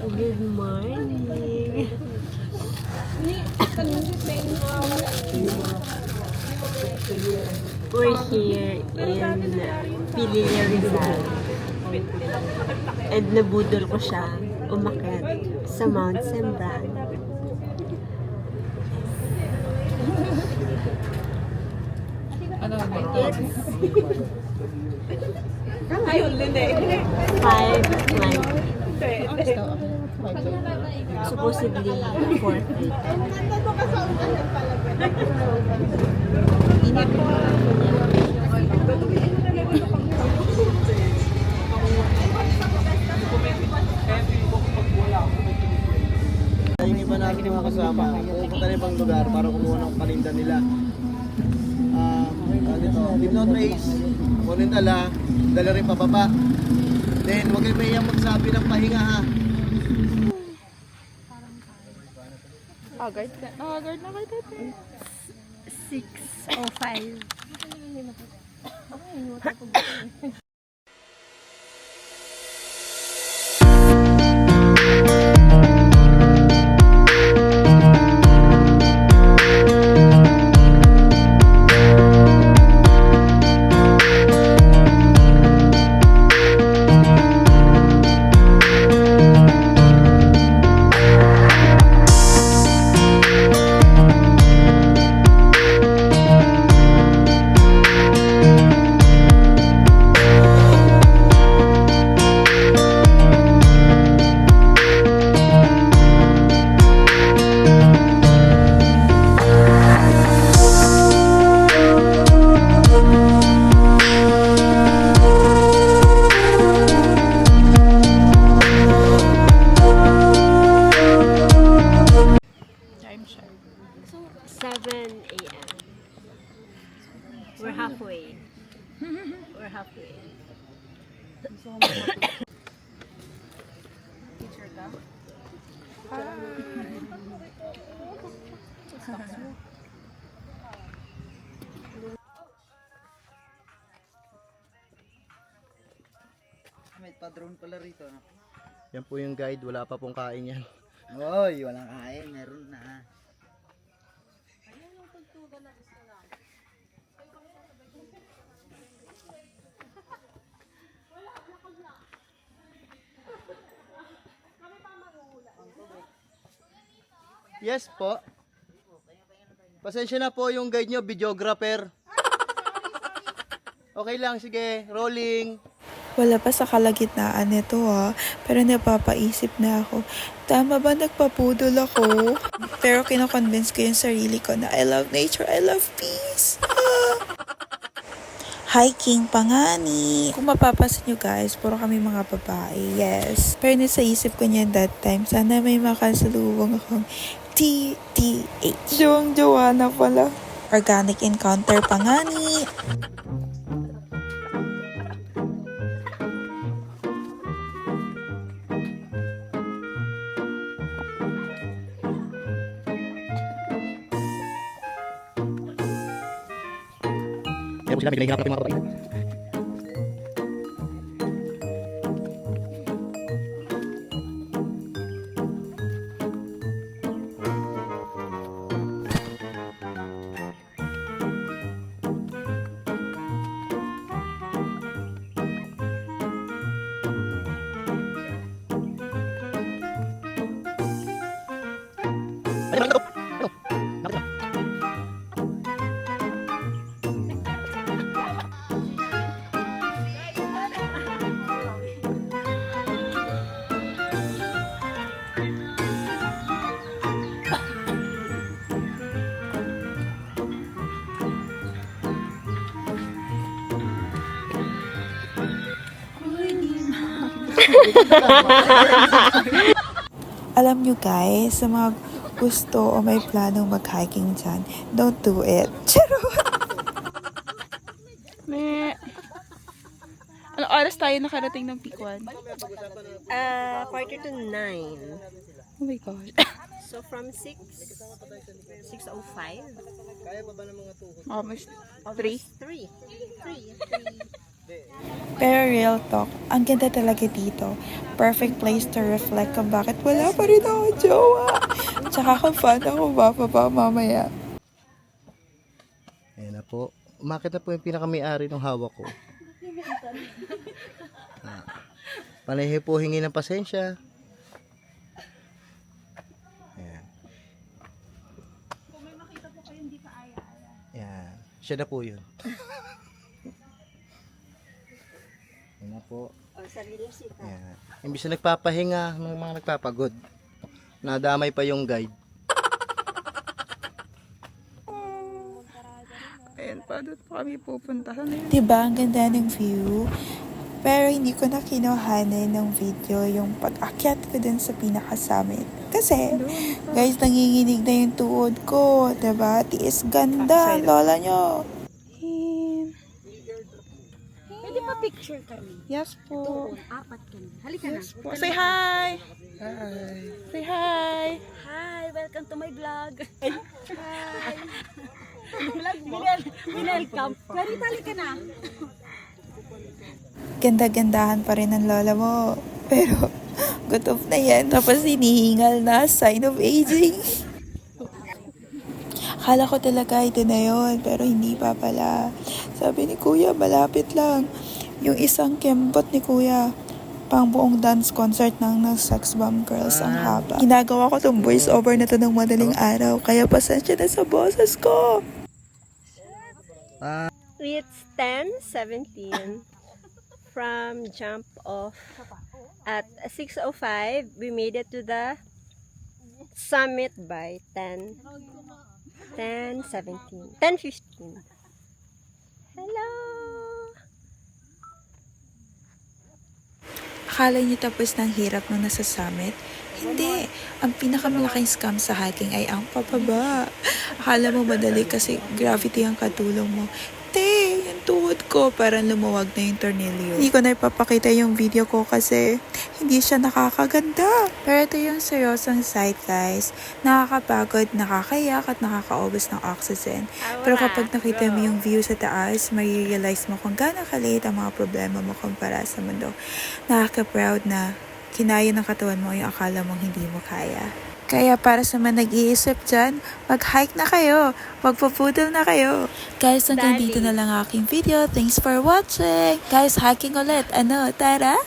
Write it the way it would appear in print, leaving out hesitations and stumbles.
Good morning. We're here in Pililla Rizal. And nabudol ko siya umakyat sa Mount Sembran. Ayun, Linde. 5:20. Supposedly 4:30. Yung iba namin yung mga kasama, pupunta na ibang lugar para kumuha ng paninda nila. Leave no trace, kunin dala rin pababa. Then, huwag kayo mayayang magsabi ng pahinga ha. Guard na kayo dati. 6:05. Time siya. 7 a.m. We're halfway. We're halfway. Teacher ka? May padrone pala rito. No? Yan po yung guide, wala pa pong kain yan. Oy, walang kain, meron na. Yes po. Pasensya na po yung guide nyo, videographer. Okay lang, sige, rolling. Wala pa sa kalagitnaan nito pero napapaisip na ako, tama ba nagpapudol ako? Pero kinoconvince ko yung sarili ko na I love nature, I love peace. Hiking pa nga ni. Kung mapapansin nyo guys, puro kami mga babae, yes. Pero nasa isip ko niya that time, sana may makasalubong akong TTH. Jowang-jowa na pala. Organic encounter pa nga ni. Kaya po sila, may pinahihirap natin mga babae. Ay, nakita ko. Ano? Nakita ko. Alam nyo guys, sa mga gusto o may planong mag-hiking dyan, don't do it. Charot! May... Ano oras tayo nakarating ng Peak 1? 8:45. Oh my gosh. So from 6:05. Kaya pa ba ng mga tuhod? Almost 3. 3. Pero real talk, ang ganda talaga dito. Perfect place to reflect kung bakit wala pa rin ako jowa. Tsaka kung paano ako bababa mamaya. Ayan na po. Umakit na po yung pinakamayari ng hawak ko. Panay po hingi ng pasensya. Ayan. Kung may makita po kayo, hindi ka aya-aya. Ayan. Siya na po yun. Ayan na po. Ayan. Imbis na nagpapahinga ng mga nagpapagod. Nadamay pa yung guide. Ayan pa, doon pa kami pupunta. Sana yun? Diba ang ganda ng view? Pero hindi ko na kinuhanan ng video yung pag-akyat ko dun sa pinaka-summit. Kasi, guys, nanginginig na yung tuhod ko. Diba? Tiis ganda, lola nyo. Pwede pa picture kami. Yes po. Apat kami. Halika na. Yes po. Say hi! Say hi! Hi, welcome to my vlog. Hi. Vlog mo? Welcome. Clarita, halika na. Ganda-gandahan pa rin ang lola mo. Pero, gutom na yan. Tapos hinihingal na, sign of aging. Akala ko talaga ito na yun, pero hindi pa pala. Sabi ni kuya, malapit lang. Yung isang kembot ni kuya, pang buong dance concert ng Sex Bomb Girls ang haba. Ginagawa ko tong voice over na to ng madaling araw, kaya pasensya na sa boses ko. It's 10:17 from jump off at 6:05. We made it to the summit by 10:15. Hello. Akala niyo tapos ng hirap nung nasa summit? Hindi. Ang pinakamalaking scam sa hiking ay ang pababa. Akala mo madali kasi gravity ang katulong mo. Te, yung tuhod ko parang lumuwag na yung tornilyo. Hindi ko na ipapakita yung video ko kasi hindi siya nakakaganda. Pero ito yung seryosong side, guys. Nakakapagod, nakakayak at nakakaubos ng oxygen. Pero kapag nakita mo yung view sa taas, marirealize mo kung gaano kaliit ang mga problema mo kumpara sa mundo. Nakaka-proud na kinaya ng katawan mo yung akala mong hindi mo kaya. Kaya para sa mga nag-iisip dyan, mag-hike na kayo. Magpapudol na kayo. Guys, hanggang dito na lang aking video. Thanks for watching. Guys, hiking ulit. Ano, tara?